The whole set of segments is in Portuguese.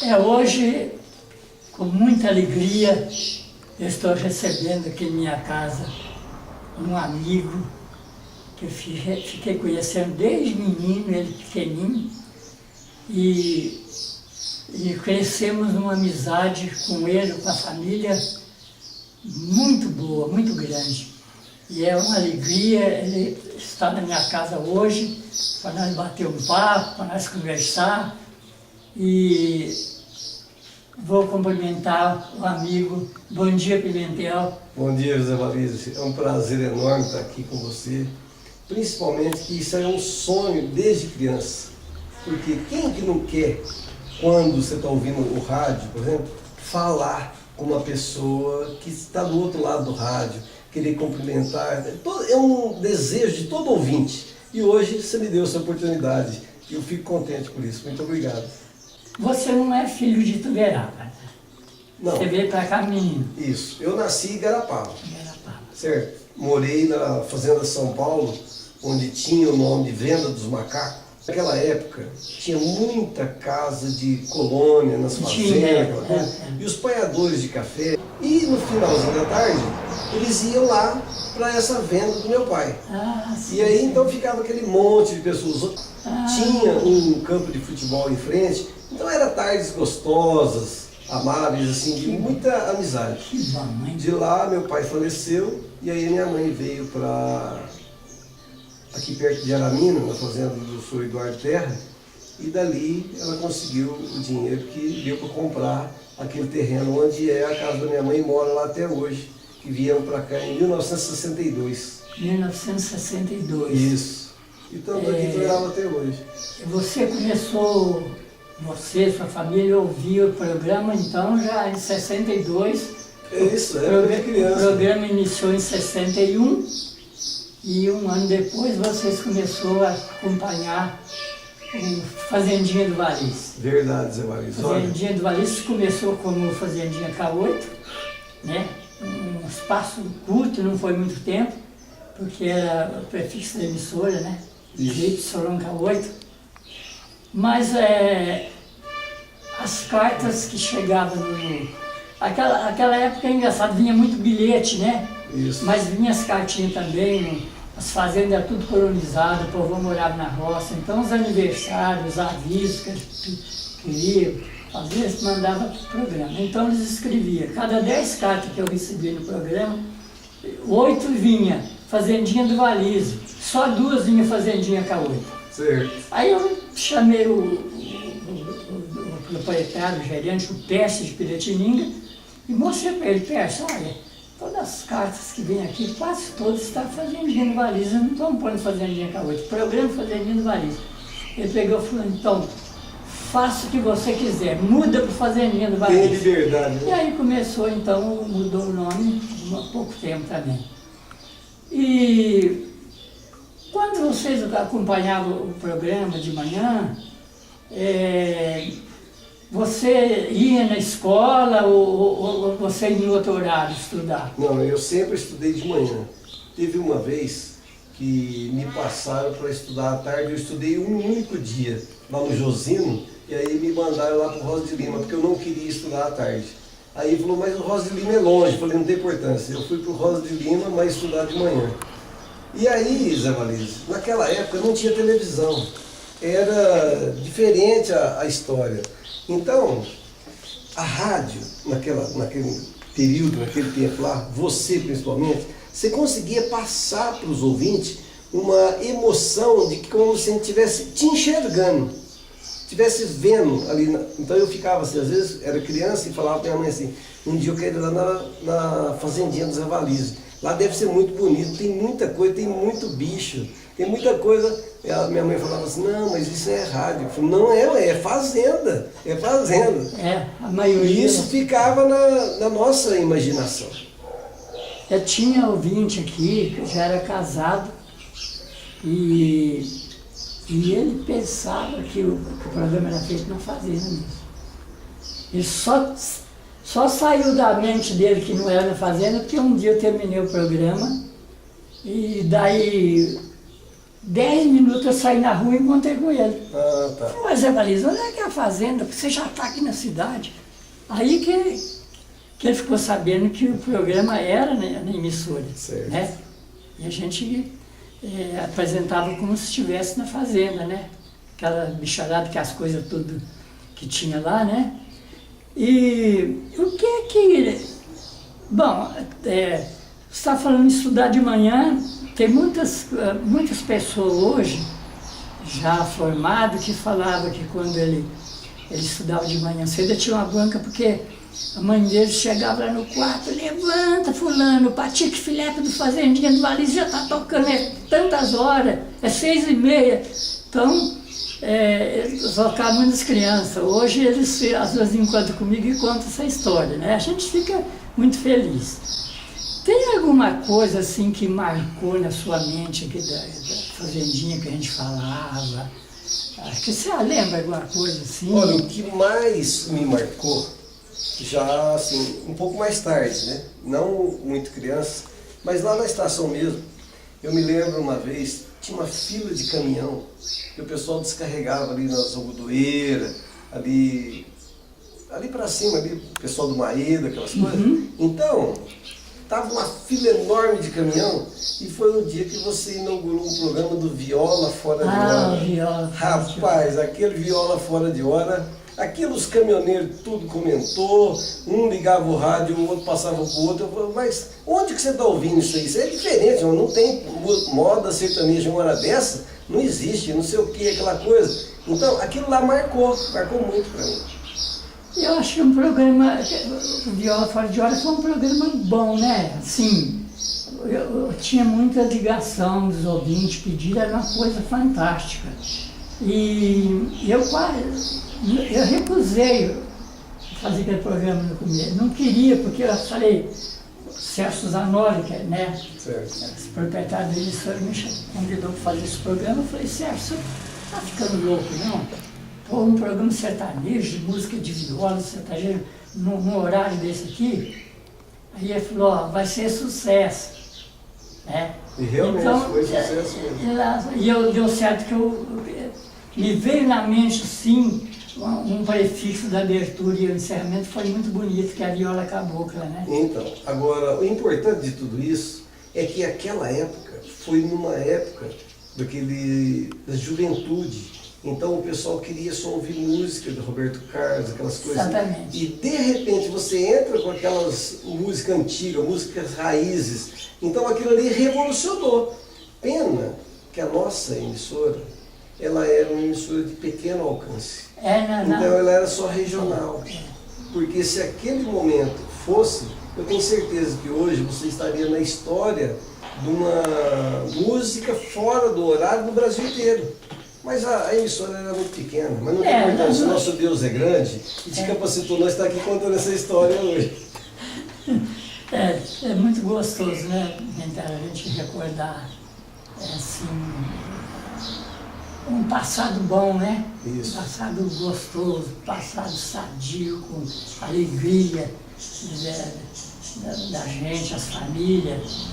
Hoje, com muita alegria, eu estou recebendo aqui em minha casa um amigo que eu fiquei conhecendo desde menino, ele pequenininho, e crescemos numa amizade com ele, com a família, muito boa, muito grande. E é uma alegria ele estar na minha casa hoje, para nós bater um papo, para nós conversar. E vou cumprimentar o amigo. Bom dia, Pimentel. Bom dia, José Valise. É um prazer enorme estar aqui com você. Principalmente que isso é um sonho desde criança. Porque quem que não quer, quando você está ouvindo o rádio, por exemplo, falar com uma pessoa que está do outro lado do rádio, querer cumprimentar? É um desejo de todo ouvinte. E hoje você me deu essa oportunidade. E eu fico contente por isso. Muito obrigado. Você não é filho de Ituverava, né? Não. Você veio para cá menino. Isso. Eu nasci em Igarapava. Igarapava. Certo. Morei na Fazenda São Paulo, onde tinha o nome de Venda dos Macacos. Naquela época, tinha muita casa de colônia nas fazendas, e os panhadores de café. E no finalzinho da tarde, eles iam lá para essa venda do meu pai. Sim, e aí então ficava aquele monte de pessoas. Tinha um campo de futebol em frente, então eram tardes gostosas, amáveis, assim, de muita amizade. Que bom, hein? De lá meu pai faleceu e aí minha mãe veio para aqui perto de Aramina, na fazenda do senhor Eduardo Terra, e dali ela conseguiu o dinheiro que deu para comprar aquele terreno onde é a casa da minha mãe e mora lá até hoje, que vieram para cá em 1962. 1962. Isso. E estamos aqui trabalhando até hoje. Você começou, sua família ouviu o programa então já em 62. Isso, era criança. O programa iniciou em 61 e um ano depois vocês começaram a acompanhar o Fazendinha do Variz. Verdade, Zé Variz. Fazendinha do Variz começou como Fazendinha K8, né? Um espaço curto, não foi muito tempo, porque era o prefixo da emissora, né? Jeito Sorão K8. Mas as cartas que chegavam aquela época é engraçado, vinha muito bilhete, né? Isso. Mas vinha as cartinhas também, as fazendas eram tudo colonizadas, o povo morava na roça, então os aniversários, os avisos que eles queriam, às vezes mandava para o programa. Então eles escreviam, cada 10 cartas que eu recebia no programa, 8 vinha Fazendinha do Valize, só 2 vinha Fazendinha K8. Certo. Aí eu chamei o proprietário, o gerente, o Percy de Piratininga, e mostrei para ele, Percy, olha, todas as cartas que vêm aqui, quase todas estão Fazendinha do Valize, não estão pondo Fazendinha K8, programa Fazendinha do Valize. Ele pegou e falou, então, faça o que você quiser, muda para Fazendinha do Valize. Tem liberdade, né? E aí começou, então, mudou o nome há pouco tempo também. E quando vocês acompanhavam o programa de manhã, você ia na escola ou você ia em outro horário estudar? Não, eu sempre estudei de manhã. Teve uma vez que me passaram para estudar à tarde, eu estudei um único dia lá no Josino, e aí me mandaram lá para o Rosa de Lima, porque eu não queria estudar à tarde. Aí ele falou, mas o Rosa de Lima é longe. Eu falei, não tem importância. Eu fui para o Rosa de Lima, mas estudar de manhã. E aí, Zé Valise, naquela época não tinha televisão. Era diferente a história. Então, a rádio, naquele período, naquele tempo lá, você principalmente, você conseguia passar para os ouvintes uma emoção de que como se a gente estivesse te enxergando, estivesse vendo ali. Então eu ficava assim, às vezes era criança e falava para minha mãe assim, um dia eu quero ir lá na Fazendinha do Zé Valise. Lá deve ser muito bonito, tem muita coisa, tem muito bicho, tem muita coisa. Minha mãe falava assim, não, mas isso é rádio. Eu falei, não é fazenda, é fazenda. A maioria. E isso ficava na nossa imaginação. Eu tinha ouvinte aqui, que já era casado, e ele pensava que o programa era feito na fazenda mesmo. Ele só saiu da mente dele que não era na fazenda, porque um dia eu terminei o programa, e daí 10 minutos eu saí na rua e encontrei com ele. Ah, tá. Mas Zé Baliza, onde é que é a fazenda? Porque você já está aqui na cidade. Aí que ele ficou sabendo que o programa era na emissora, Certo. né? E a gente apresentava como se estivesse na fazenda, né? Aquela bicharada, que as coisas tudo que tinha lá, né? E o que é que... Bom, você está falando de estudar de manhã, tem muitas pessoas hoje, já formadas, que falavam que quando ele estudava de manhã cedo, ele tinha uma bronca, porque a mãe dele chegava lá no quarto: levanta fulano, o Patique Filipe do Fazendinha do Baliza já está tocando, tantas horas, 6h30. Então, tocavam muitas crianças. Hoje eles às vezes encontram comigo e contam essa história, né? A gente fica muito feliz. Tem alguma coisa assim que marcou na sua mente aqui da Fazendinha que a gente falava? Acho que você lembra alguma coisa assim? Olha, o que mais me marcou, já assim, um pouco mais tarde, né? Não muito criança, mas lá na estação mesmo, eu me lembro uma vez, tinha uma fila de caminhão, que o pessoal descarregava ali nas algodoeiras, ali para cima, ali, o pessoal do Maeda, aquelas coisas. Então, tava uma fila enorme de caminhão, e foi no dia que você inaugurou um programa do Viola Fora de Hora. Viola. Rapaz, aquele Viola Fora de Hora, aquilo os caminhoneiros tudo comentou, um ligava o rádio, o outro passava pro outro. Eu falei: mas onde que você está ouvindo isso aí? Isso é diferente, não tem moda sertaneja uma hora dessa, não existe, não sei o que, aquela coisa. Então, aquilo lá marcou muito para mim. Eu acho que um programa, o Viola Fora de Hora foi um programa bom, né? Assim, eu tinha muita ligação dos ouvintes, pedidos, era uma coisa fantástica. E eu recusei fazer aquele programa no começo. Não queria, porque eu falei, Sérgio Zanoli, né? Certo. Esse proprietário dele me convidou para fazer esse programa. Eu falei: Sérgio, você está ficando louco, não? Pô, um programa sertanejo, de música de viola, sertanejo, num horário desse aqui. Aí ele falou: ó, vai ser sucesso. Né? E realmente então, foi sucesso mesmo. E deu certo que me veio na mente, sim, um prefixo da abertura e o encerramento foi muito bonito, que é a viola cabocla, né? Então, agora, o importante de tudo isso é que aquela época foi numa época da juventude. Então o pessoal queria só ouvir música do Roberto Carlos, aquelas coisas. Exatamente. E de repente você entra com aquelas músicas antigas, músicas raízes. Então aquilo ali revolucionou. Pena que a nossa emissora, ela era uma emissora de pequeno alcance. Então ela era só regional. Porque se aquele momento fosse, eu tenho certeza que hoje você estaria na história de uma música fora do horário no Brasil inteiro. Mas a emissora era muito pequena, mas não tem importância, o nosso Deus é grande e te capacitou, nós estamos aqui contando essa história hoje. É muito gostoso, né, a gente recordar, assim, um passado bom, né? Isso. Um passado gostoso, passado sadio, com alegria da gente, as famílias.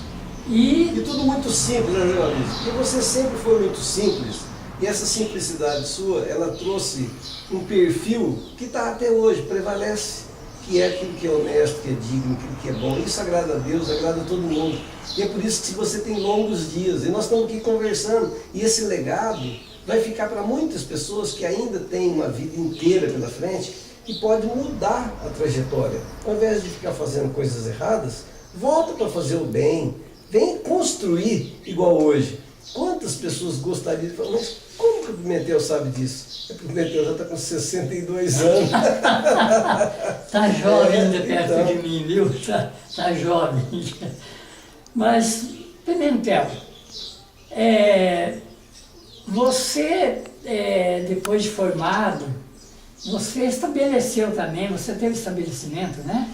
E tudo muito simples, né, Jornalista? Porque você sempre foi muito simples. E essa simplicidade sua, ela trouxe um perfil que está até hoje, prevalece, que é aquilo que é honesto, que é digno, aquilo que é bom. Isso agrada a Deus, agrada a todo mundo. E é por isso que você tem longos dias. E nós estamos aqui conversando. E esse legado vai ficar para muitas pessoas que ainda têm uma vida inteira pela frente e pode mudar a trajetória. Ao invés de ficar fazendo coisas erradas, volta para fazer o bem. Vem construir igual hoje. Quantas pessoas gostariam de falar: mas como que o Pimentel sabe disso? O Pimentel já está com 62 anos. Está jovem ainda perto de mim, viu? Tá jovem. Mas, Pimentel, você, depois de formado, você estabeleceu também, você teve estabelecimento, né?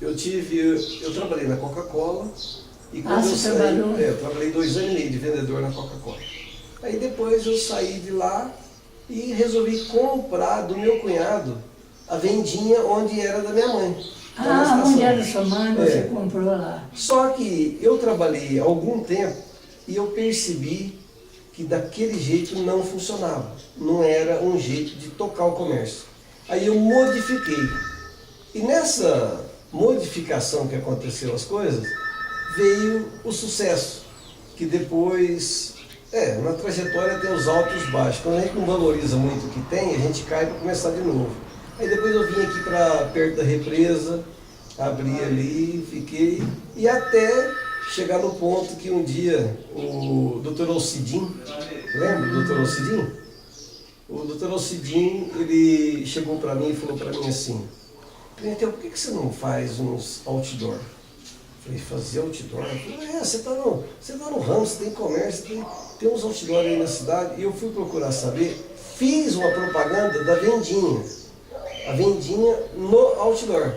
Eu trabalhei na Coca-Cola. E quando você trabalhou? Eu trabalhei 2 anos e meio de vendedor na Coca-Cola. Aí depois eu saí de lá e resolvi comprar do meu cunhado a vendinha onde era da minha mãe. Onde era da sua mãe, você comprou lá. Só que eu trabalhei algum tempo e eu percebi que daquele jeito não funcionava. Não era um jeito de tocar o comércio. Aí eu modifiquei. E nessa modificação que aconteceu as coisas, veio o sucesso, que depois, na trajetória tem os altos e os baixos. Quando a gente não valoriza muito o que tem, a gente cai para começar de novo. Aí depois eu vim aqui para perto da represa, abri ali, fiquei, e até chegar no ponto que um dia o Dr. Alcidim, lembra do Dr. Alcidim? O Dr. Alcidim, ele chegou para mim e falou para mim assim: Pimentel, por que você não faz uns outdoor? Eu falei, fazer outdoor? Eu falei, você tá no ramo, você tem comércio, tem uns outdoor aí na cidade. E eu fui procurar saber, fiz uma propaganda da vendinha, a vendinha no outdoor.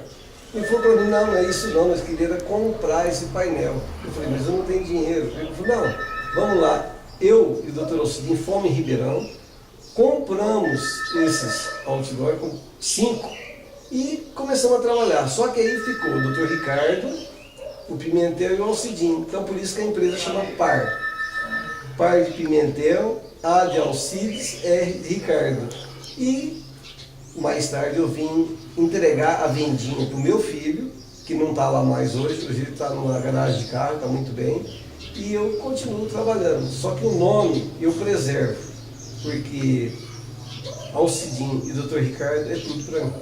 Ele falou para mim, não é isso não, nós queríamos comprar esse painel. Eu falei, mas eu não tenho dinheiro. Ele falou, não, vamos lá. Eu e o Dr. Alcidim fomos em Ribeirão, compramos esses outdoor, com 5, e começamos a trabalhar. Só que aí ficou o Dr. Ricardo, o Pimentel e o Alcidim. Então por isso que a empresa chama PAR. PAR de Pimentel, A de Alcides, R de Ricardo. E mais tarde eu vim entregar a vendinha para o meu filho, que não está lá mais hoje ele está numa garagem de carro, está muito bem. E eu continuo trabalhando. Só que o nome eu preservo, porque Alcidim e Dr. Ricardo é tudo para mim.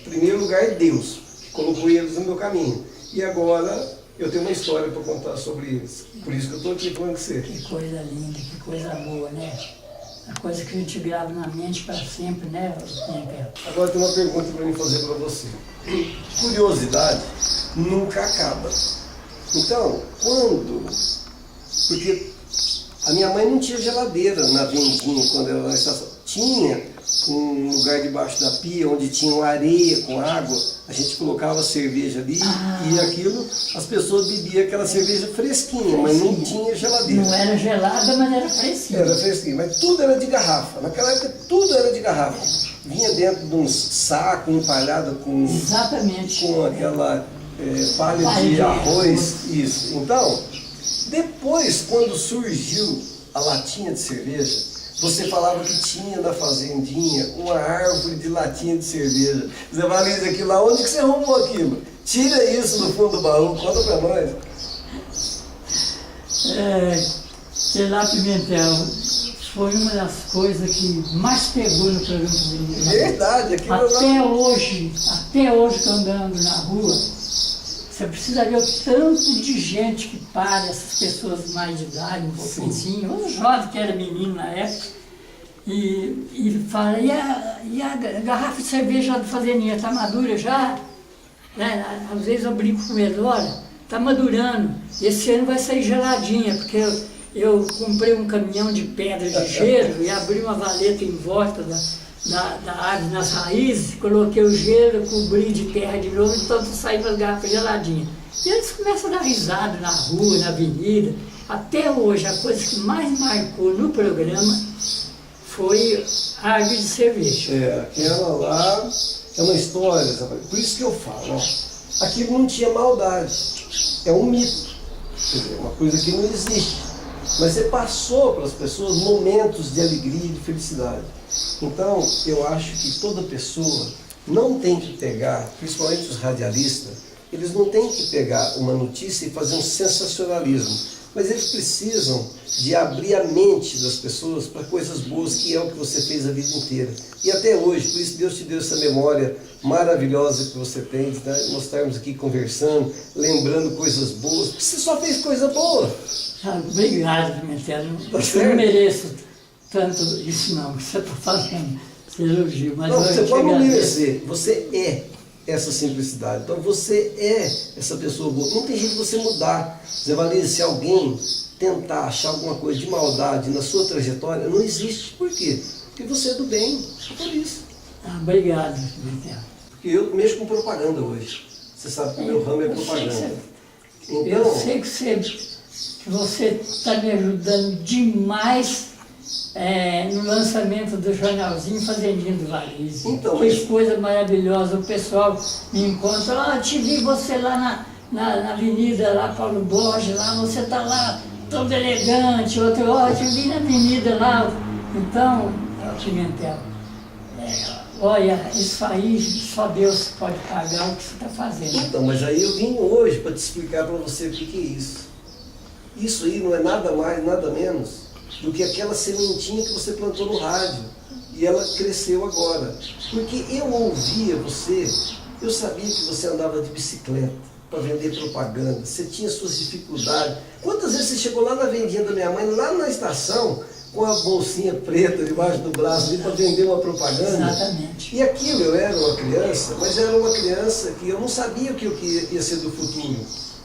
Em primeiro lugar é Deus, que colocou eles no meu caminho. E agora eu tenho uma história para contar sobre eles. Por isso que eu estou aqui falando com você. Que coisa linda, que coisa boa, né? A coisa que a gente grava na mente para sempre, né, Pimentel? Agora tem uma pergunta para mim fazer para você. Curiosidade nunca acaba. Então, porque a minha mãe não tinha geladeira na vendinha quando ela estava. Tinha um lugar debaixo da pia onde tinha areia com água. A gente colocava cerveja ali e aquilo, as pessoas bebiam aquela cerveja fresquinha, mas não tinha geladeira. Não era gelada, mas era fresquinha. Era fresquinha, mas tudo era de garrafa. Naquela época tudo era de garrafa. Vinha dentro de um saco empalhado com, exatamente, com aquela palha de arroz. Isso. Então, depois, quando surgiu a latinha de cerveja, você falava que tinha na fazendinha uma árvore de latinha de cerveja. Zé Valise, aquilo lá, onde que você arrumou aquilo? Tira isso do fundo do baú, conta pra nós. Sei lá, Pimentel, foi uma das coisas que mais pegou no programa do Verdade, aquilo até hoje que eu andando na rua, você precisa ver o tanto de gente que para, essas pessoas mais de idade, um pouquinho, um jovem que era menino na época, e fala, e a garrafa de cerveja da fazendia está madura já? Né? Às vezes eu brinco com ele, olha, está madurando, esse ano vai sair geladinha, porque eu comprei um caminhão de pedra de gelo e abri uma valeta em volta da árvore nas raízes, coloquei o gelo, cobri de terra de novo, então saí para as garrafas geladinhas. E eles começam a dar risada na rua, na avenida. Até hoje, a coisa que mais marcou no programa foi a árvore de cerveja. Aquela lá é uma história, por isso que eu falo, ó, aquilo não tinha maldade, é um mito, quer dizer, uma coisa que não existe. Mas você passou para as pessoas momentos de alegria e de felicidade. Então, eu acho que toda pessoa não tem que pegar, principalmente os radialistas, eles não têm que pegar uma notícia e fazer um sensacionalismo, mas eles precisam de abrir a mente das pessoas para coisas boas, que é o que você fez a vida inteira. E até hoje, por isso Deus te deu essa memória maravilhosa que você tem, de nós estarmos aqui conversando, lembrando coisas boas, porque você só fez coisa boa. Obrigado, Pimentel. Eu não mereço tanto isso não, que você está fazendo, esse elogio. Mas não, você pode não merecer, você é essa simplicidade. Então você é essa pessoa boa. Não tem jeito de você mudar. Zé Valise, se alguém tentar achar alguma coisa de maldade na sua trajetória, não existe. Por quê? Porque você é do bem. Por isso. Obrigado, Pimentel. Porque eu mexo com propaganda hoje. Você sabe que o meu ramo é propaganda. Então, eu sei que você está me ajudando demais no lançamento do jornalzinho Fazendinha do Valise. Então, que coisa maravilhosa. O pessoal me encontra, te vi você lá na avenida, lá Paulo Borges, lá você está lá todo elegante, outro, ó, eu vi na avenida lá. Então, Pimentel, olha, isso aí só Deus pode pagar o que você está fazendo. Então, mas aí eu vim hoje para te explicar para você o que é isso. Isso aí não é nada mais, nada menos do que aquela sementinha que você plantou no rádio. E ela cresceu agora. Porque eu ouvia você, eu sabia que você andava de bicicleta para vender propaganda, você tinha suas dificuldades. Quantas vezes você chegou lá na vendinha da minha mãe, lá na estação, com a bolsinha preta debaixo do braço ali para vender uma propaganda? Exatamente. E aquilo, eu era uma criança, mas era uma criança que eu não sabia o que ia ser do futuro.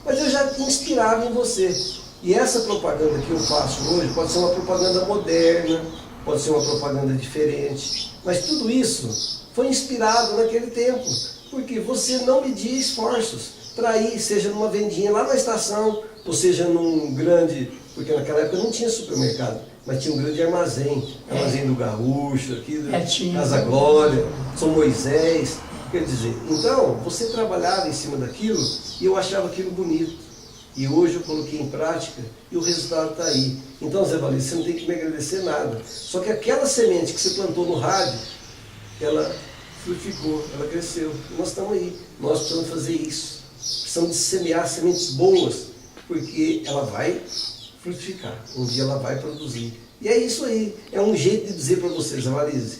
Mas eu já inspirava em você. E essa propaganda que eu faço hoje pode ser uma propaganda moderna, pode ser uma propaganda diferente, mas tudo isso foi inspirado naquele tempo, porque você não media esforços para ir, seja numa vendinha lá na estação, ou seja num grande, porque naquela época não tinha supermercado, mas tinha um grande armazém do Gaúcho, aqui do Casa Glória, São Moisés, quer dizer, então você trabalhava em cima daquilo e eu achava aquilo bonito. E hoje eu coloquei em prática e o resultado está aí. Então, Zé Valide, você não tem que me agradecer nada. Só que aquela semente que você plantou no rádio, ela frutificou, ela cresceu. E nós estamos aí. Nós precisamos fazer isso. Precisamos de semear sementes boas, porque ela vai frutificar. Um dia ela vai produzir. E é isso aí. É um jeito de dizer para vocês, Zé Valide,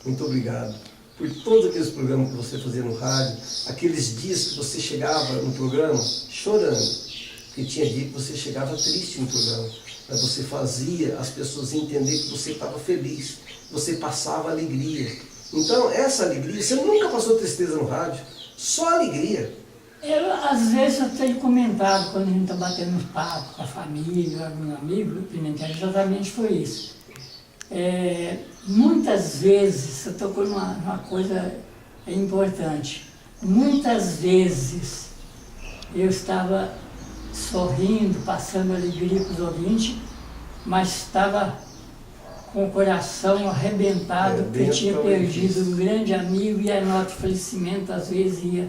muito obrigado por todos aqueles programas que você fazia no rádio, aqueles dias que você chegava no programa chorando. Porque tinha dia que você chegava triste no programa, mas você fazia as pessoas entender que você estava feliz, você passava alegria. Então, essa alegria, você nunca passou tristeza no rádio, só alegria. Às vezes eu tenho comentado, quando a gente está batendo um papo com a família, algum amigo, o Pimentel, exatamente foi isso. Muitas vezes, você tocou numa coisa importante, muitas vezes eu estava sorrindo, passando alegria para os ouvintes, mas estava com o coração arrebentado, porque tinha perdido um grande amigo e a nota de falecimento às vezes ia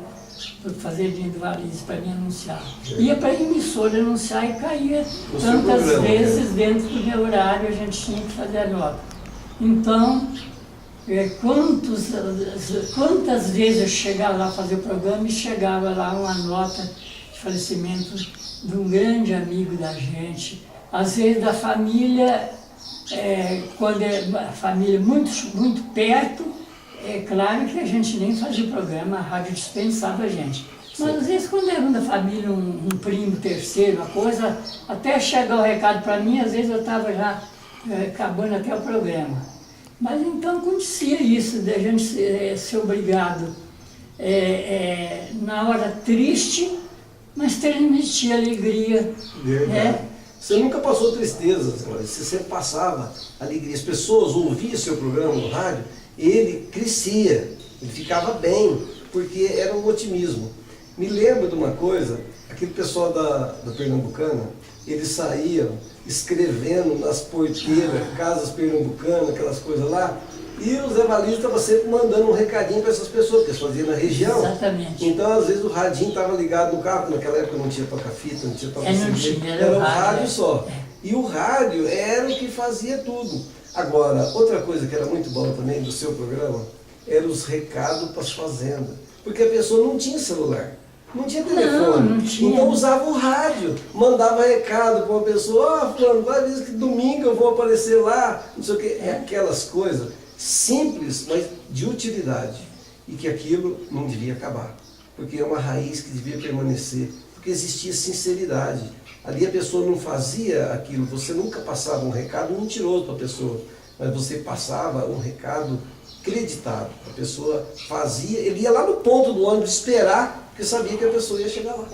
fazer dinheiro do Valide para me anunciar. Ia para a emissora anunciar e caía tantas vezes dentro do meu horário, a gente tinha que fazer a nota. Então, quantas vezes eu chegava lá fazer o programa e chegava lá uma nota de falecimento de um grande amigo da gente, às vezes da família, quando é a família muito, muito perto, é claro que a gente nem fazia programa, a rádio dispensava a gente. Mas às vezes quando era da família, um primo terceiro, uma coisa, até chegar o recado para mim, às vezes eu estava já acabando até o programa. Mas então acontecia isso, de a gente ser obrigado na hora triste, mas transmitia alegria. Verdade. Você nunca passou tristeza, você sempre passava alegria. As pessoas ouviam seu programa no rádio, ele crescia, ele ficava bem, porque era um otimismo. Me lembro de uma coisa, aquele pessoal da Pernambucana, eles saíam escrevendo nas porteiras, casas pernambucanas, aquelas coisas lá, e o Zé Valide estava sempre mandando um recadinho para essas pessoas, que eles faziam na região. Exatamente. Então, às vezes, o radinho estava ligado no carro, naquela época não tinha toca-fita, não tinha toca-CD, era o rádio só. E o rádio era o que fazia tudo. Agora, outra coisa que era muito boa também do seu programa, eram os recados para as fazendas. Porque a pessoa não tinha celular. Não tinha telefone, não tinha. Então usava o rádio, mandava recado para uma pessoa, fulano, vai dizer que domingo eu vou aparecer lá, não sei o quê. É aquelas coisas simples, mas de utilidade. E que aquilo não devia acabar. Porque é uma raiz que devia permanecer. Porque existia sinceridade. Ali a pessoa não fazia aquilo, você nunca passava um recado mentiroso para a pessoa, mas você passava um recado acreditado. A pessoa fazia, ele ia lá no ponto do ônibus esperar, porque sabia que a pessoa ia chegar lá.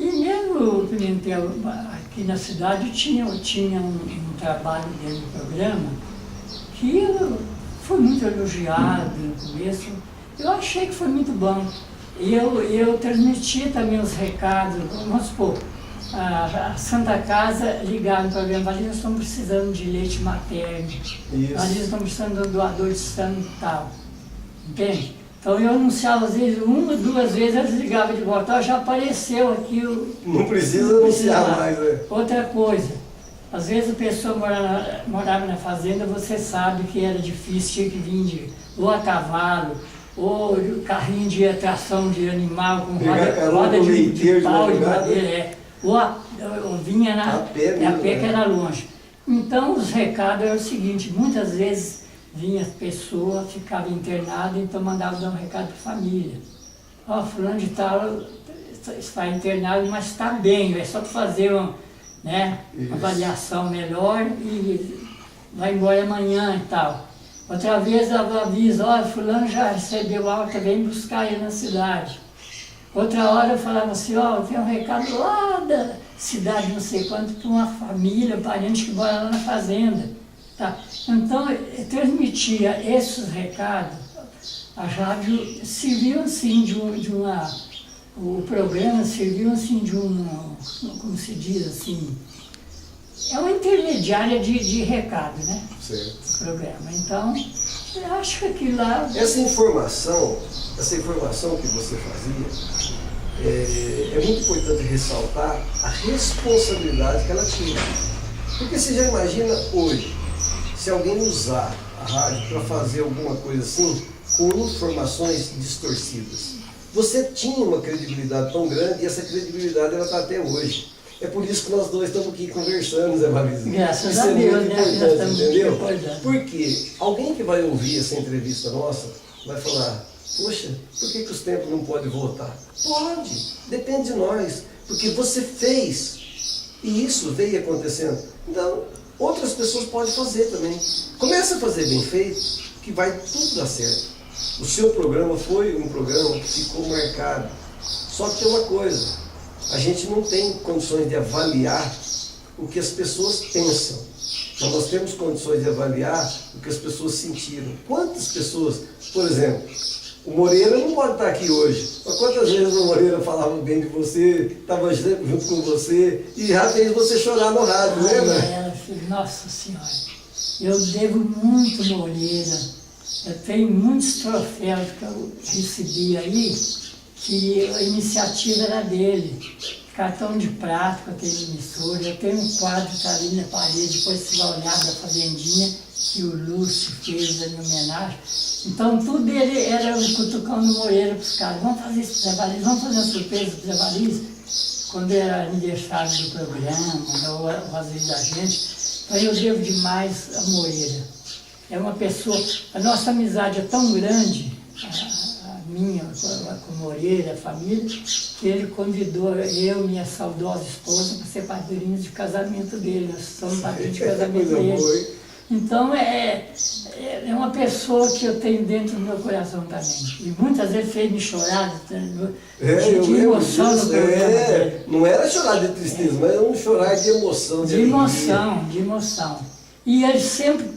E mesmo, Pimentel, aqui na cidade tinha um trabalho dentro do programa que foi muito elogiado no começo. Eu achei que foi muito bom. Eu transmitia também os recados, vamos supor, a Santa Casa ligava no programa, ali nós estamos precisando de leite materno, ali nós estamos precisando de um doador de sangue e tal, entende? Então eu anunciava às vezes, uma, duas vezes, eles ligavam de volta, já apareceu aqui o... Não precisa anunciar mais, Outra coisa, Às vezes a pessoa morava na fazenda, você sabe que era difícil, tinha que vir ou a cavalo, ou carrinho de atração de animal, com roda de pau, de madeira, ou vinha a pé que era longe. Então os recados eram o seguinte, muitas vezes vinha a pessoa, ficava internada, então mandava dar um recado para a família. Ó, fulano de tal está internado, mas está bem, é só para fazer uma avaliação melhor e vai embora amanhã e tal. Outra vez ela avisa, ó, fulano já recebeu alta, vem buscar ele na cidade. Outra hora eu falava assim, ó, tem um recado lá da cidade não sei quanto para uma família, parente que mora lá na fazenda. Tá? Então, eu transmitia esses recados, a rádio serviu assim o programa serviu assim como se diz assim, é uma intermediária de recado, né? Certo. O programa. Então, eu acho que aquilo lá... Essa informação que você fazia, é muito importante ressaltar a responsabilidade que ela tinha. Porque você já imagina hoje, se alguém usar a rádio para fazer alguma coisa assim, com informações distorcidas. Você tinha uma credibilidade tão grande e essa credibilidade ela está até hoje. É por isso que nós dois estamos aqui conversando, Zé Valise. Graças a Deus, né? Nós estamos entendeu? Porque alguém que vai ouvir essa entrevista nossa vai falar, poxa, por que os tempos não podem voltar? Pode, depende de nós, porque você fez e isso veio acontecendo. Então, outras pessoas podem fazer também. Começa a fazer bem feito, que vai tudo dar certo. O seu programa foi um programa que ficou marcado. Só que tem uma coisa, a gente não tem condições de avaliar o que as pessoas pensam. Mas nós temos condições de avaliar o que as pessoas sentiram. Quantas pessoas, por exemplo, o Moreira não pode estar aqui hoje, mas quantas vezes o Moreira falava bem de você, estava junto com você e já fez você chorar no rádio, lembra? Nossa Senhora, eu devo muito Moreira. Eu tenho muitos troféus que eu recebi aí, que a iniciativa era dele. Cartão de prata com aquele emissora, eu tenho um quadro que está ali na parede, depois você vai olhar da Fazendinha, que o Lúcio fez em homenagem. Então tudo dele era um cutucão do Moreira para os caras, vamos fazer isso para o Zé Valise, vamos fazer uma surpresa para o Zé Valise, quando era aniversário do programa, ou às vezes da gente. Então eu devo demais a Moreira. É uma pessoa, a nossa amizade é tão grande, a minha com o Moreira, a família, que ele convidou eu e minha saudosa esposa para ser padrinhos de casamento dele. Nós somos padrinhos de casamento dele. Então é uma pessoa que eu tenho dentro do meu coração também. E muitas vezes fez me chorar de emoção no programa dele. Não era chorar de tristeza, mas era um chorar de emoção. De emoção. E ele sempre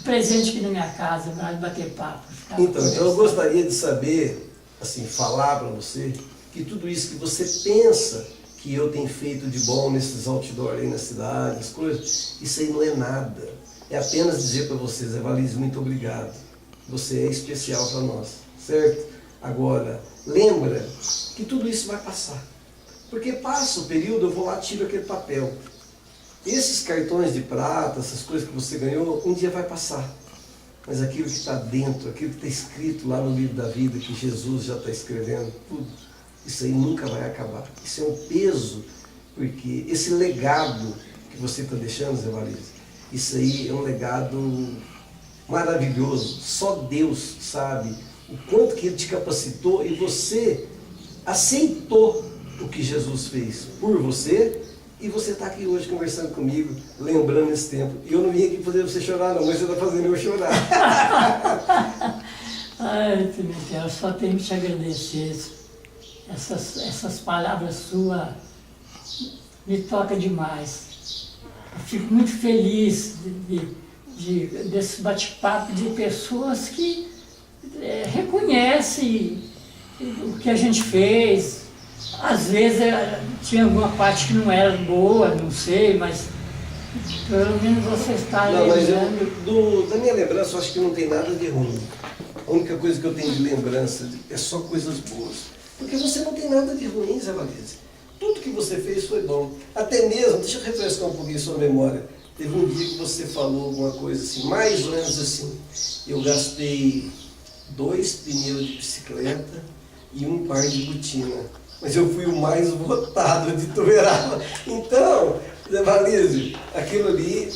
presente aqui na minha casa, para bater papo. Então, eu gostaria de saber, assim, falar para você, que tudo isso que você pensa que eu tenho feito de bom nesses outdoor aí na cidade, as coisas, isso aí não é nada. É apenas dizer para você, Zé Valise, muito obrigado. Você é especial para nós, certo? Agora, lembra que tudo isso vai passar. Porque passa o período, eu vou lá e tiro aquele papel. Esses cartões de prata, essas coisas que você ganhou, um dia vai passar. Mas aquilo que está dentro, aquilo que está escrito lá no livro da vida, que Jesus já está escrevendo, tudo, isso aí nunca vai acabar. Isso é um peso, porque esse legado que você está deixando, Zé Valise, isso aí é um legado maravilhoso. Só Deus sabe o quanto que Ele te capacitou e você aceitou o que Jesus fez por você. E você está aqui hoje conversando comigo, lembrando esse tempo. E eu não vim aqui fazer você chorar não, mas você está fazendo eu chorar. Ai, Pimentel, eu só tenho que te agradecer. Essas palavras suas me tocam demais. Eu fico muito feliz desse bate-papo de pessoas que reconhecem o que a gente fez. Às vezes tinha alguma parte que não era boa, não sei, mas pelo menos você está lembrando. Não, mas da minha lembrança eu acho que não tem nada de ruim. A única coisa que eu tenho de lembrança é só coisas boas. Porque você não tem nada de ruim, Zé Valise. tudo que você fez foi bom. Até mesmo, deixa eu refrescar um pouquinho sua memória. Teve um dia que você falou alguma coisa assim, mais ou menos assim. Eu gastei 2 pneus de bicicleta e 1 par de botina. Mas eu fui o mais votado de Tuverava. Então, Zé Valize, aquilo ali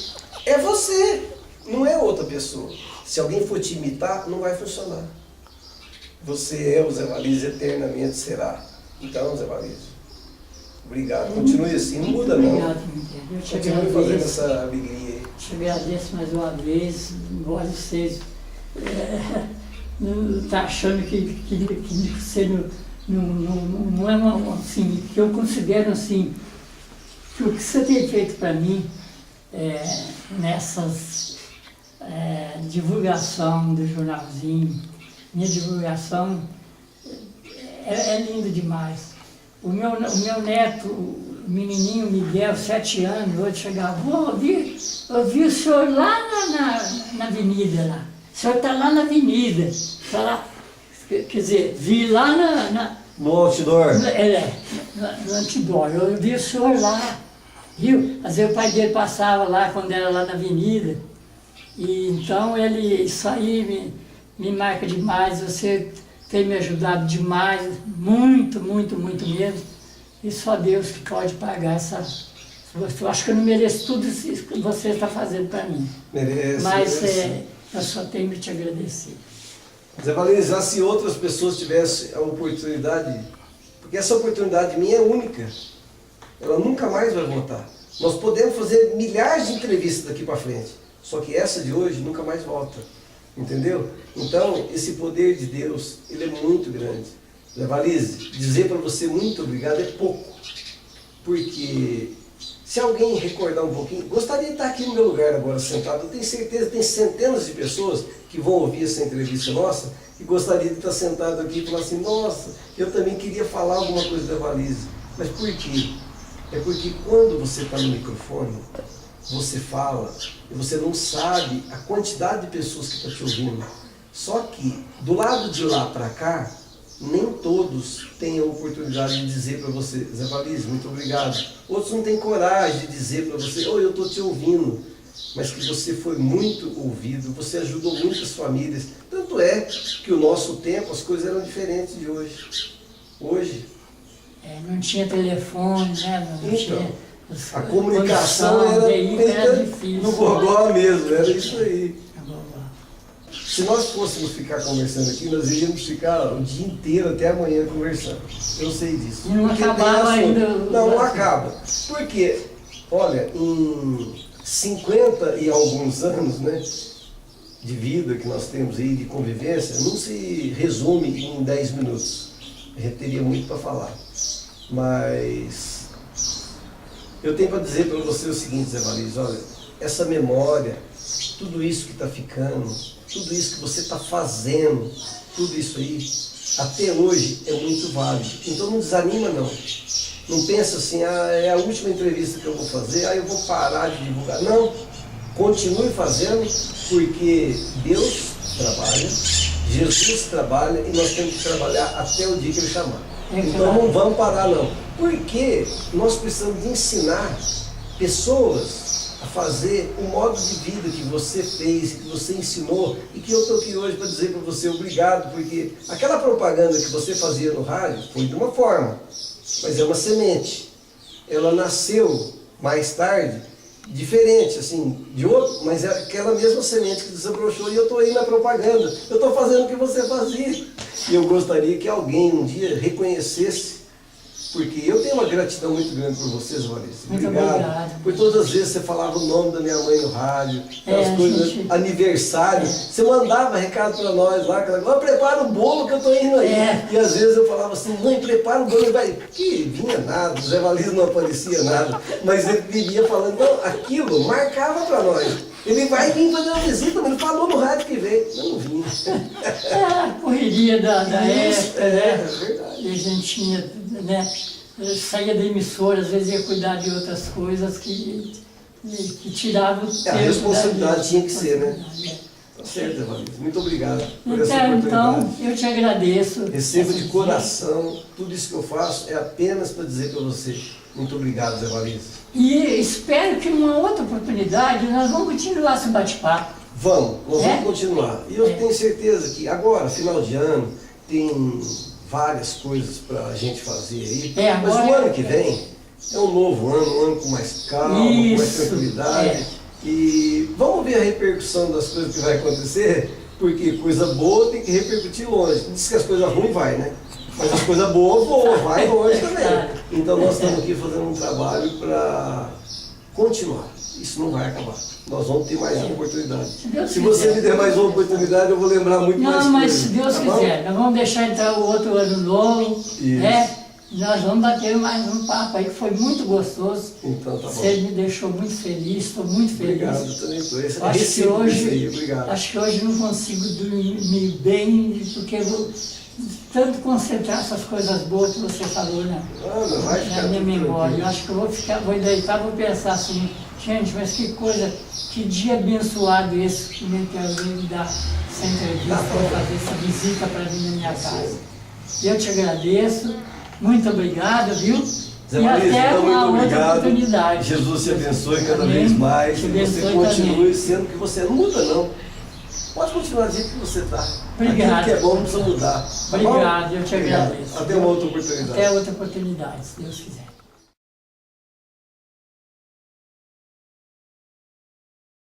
é você, não é outra pessoa. Se alguém for te imitar, não vai funcionar. Você é o Zé Valize, eternamente será. Então, Zé Valize, obrigado. Continue assim, não muda não. Obrigado, eu te Continue fazendo agradeço. essa alegria aí. Te agradeço mais uma vez, embora vocês não tá achando que você não é uma, assim, que eu considero assim, que o que você tem feito para mim nessas divulgação do jornalzinho, minha divulgação é lindo demais. O meu neto, o menininho Miguel, 7 anos, hoje chegava, vou ouvir o senhor lá na avenida lá. O senhor está lá na avenida. Tá lá, quer dizer, vi lá No outdoor. no outdoor. Eu vi o senhor lá, viu? Às vezes o pai dele passava lá quando era lá na avenida. E então isso aí me marca demais. Você tem me ajudado demais, muito, muito, muito mesmo. E só Deus que pode pagar essa... Eu acho que eu não mereço tudo isso que você está fazendo para mim. Merece. Mas merece. eu só tenho que te agradecer. Zé Valize, se outras pessoas tivessem a oportunidade, porque essa oportunidade minha é única, ela nunca mais vai voltar. Nós podemos fazer milhares de entrevistas daqui para frente, só que essa de hoje nunca mais volta. Entendeu? Então, esse poder de Deus, ele é muito grande. Zé Valize, dizer para você muito obrigado é pouco. Porque se alguém recordar um pouquinho, gostaria de estar aqui no meu lugar agora sentado. Eu tenho certeza que tem centenas de pessoas que vão ouvir essa entrevista nossa e gostaria de estar sentado aqui e falar assim, nossa, eu também queria falar alguma coisa da Valize. Mas por quê? É porque quando você está no microfone, você fala e você não sabe a quantidade de pessoas que estão te ouvindo. Só que do lado de lá para cá, nem todos têm a oportunidade de dizer para você, Zé Valize, muito obrigado. Outros não têm coragem de dizer para você, eu estou te ouvindo. Mas que você foi muito ouvido, você ajudou muitas famílias. Tanto é que o nosso tempo, as coisas eram diferentes de hoje. Hoje... não tinha telefone, né? Não tinha... A comunicação era difícil. no gogó mesmo, era isso aí. Se nós fôssemos ficar conversando aqui, nós iríamos ficar o dia inteiro até amanhã conversando. Eu sei disso. E não acabava ainda. Não acaba. Porque, olha, em 50 e alguns anos, né, de vida que nós temos aí, de convivência, não se resume em 10 minutos. A gente teria muito para falar. Mas eu tenho para dizer para você o seguinte, Zé Valize, olha, essa memória, tudo isso que está ficando, tudo isso que você está fazendo, tudo isso aí, até hoje é muito válido. Então não desanima não. Não pensa assim, é a última entrevista que eu vou fazer, eu vou parar de divulgar. Não, continue fazendo, porque Deus trabalha, Jesus trabalha e nós temos que trabalhar até o dia que Ele chamar. Então não vamos parar não. Porque nós precisamos de ensinar pessoas a fazer o modo de vida que você fez, que você ensinou e que eu estou aqui hoje para dizer para você obrigado, porque aquela propaganda que você fazia no rádio foi de uma forma, mas é uma semente. Ela nasceu mais tarde, diferente, assim, de outro, mas é aquela mesma semente que desabrochou e eu estou aí na propaganda. Eu estou fazendo o que você fazia. E eu gostaria que alguém um dia reconhecesse, porque eu tenho uma gratidão muito grande por vocês, Valize. Obrigado. Por todas as vezes você falava o nome da minha mãe no rádio, aquelas coisas, aniversário, você mandava recado para nós lá, prepara o bolo que eu estou indo aí. E às vezes eu falava assim, mãe, prepara o bolo, que vinha nada, o Zé Valize não aparecia nada, mas ele vivia falando, não, aquilo marcava para nós. Ele vai vir fazer uma visita, mas ele falou no rádio que veio. Eu não vim. A correria da época, né? É verdade. E a gente tinha, né? Eu saía da emissora, às vezes ia cuidar de outras coisas que tiravam o tempo. A responsabilidade tinha que ser, né? Tá certo, Evaristo. Muito obrigado por essa Então, oportunidade. eu te agradeço. Recebo de Essa coração, tudo isso que eu faço é apenas para dizer para você, muito obrigado, Zé Evaristo. E espero que numa outra oportunidade nós vamos continuar esse bate-papo. Nós É? vamos continuar. E eu É. tenho certeza que agora, final de ano, tem várias coisas para a gente fazer aí. É, Mas agora o ano que vem é um novo ano, um ano com mais calma, com mais Isso, tranquilidade. é. E vamos ver a repercussão das coisas que vai acontecer, porque coisa boa tem que repercutir longe. Diz que as coisas ruins vai, né? Mas as coisas boas voam, vai longe também. Então nós estamos aqui fazendo um trabalho para continuar. Isso não vai acabar. Nós vamos ter mais uma oportunidade. Deus Se você quiser. me der mais uma oportunidade, eu vou lembrar muito mais Não, mas coisas, se Deus tá bom? quiser, nós vamos deixar entrar o outro ano novo, Isso. né? Nós vamos bater mais um papo aí que foi muito gostoso. Então tá bom. Você me deixou muito feliz, estou muito feliz. Obrigado, eu também estou. Esse é Acho que recíproco isso aí, hoje, obrigado. acho que hoje não consigo dormir bem, porque eu vou tanto concentrar essas coisas boas que você falou, né? Ah, não vai ficar Na minha tudo memória. Eu tranquilo. acho que eu vou deitar, vou pensar assim, gente, mas que coisa, que dia abençoado esse que me interveio me dar essa entrevista, para fazer essa visita para mim na minha casa. Eu te agradeço, muito obrigado, viu? Zé E Evaristo, até então, uma muito outra obrigado. oportunidade. Jesus te abençoe cada Amém. vez mais. Te E você abençoe continue também. sendo que você não muda, não. Pode continuar do jeito que você está. Obrigado. Aquilo que é bom não precisa mudar. Tá bom? Obrigado, eu te Obrigado. agradeço. Até uma outra oportunidade. Até outra oportunidade, se Deus quiser.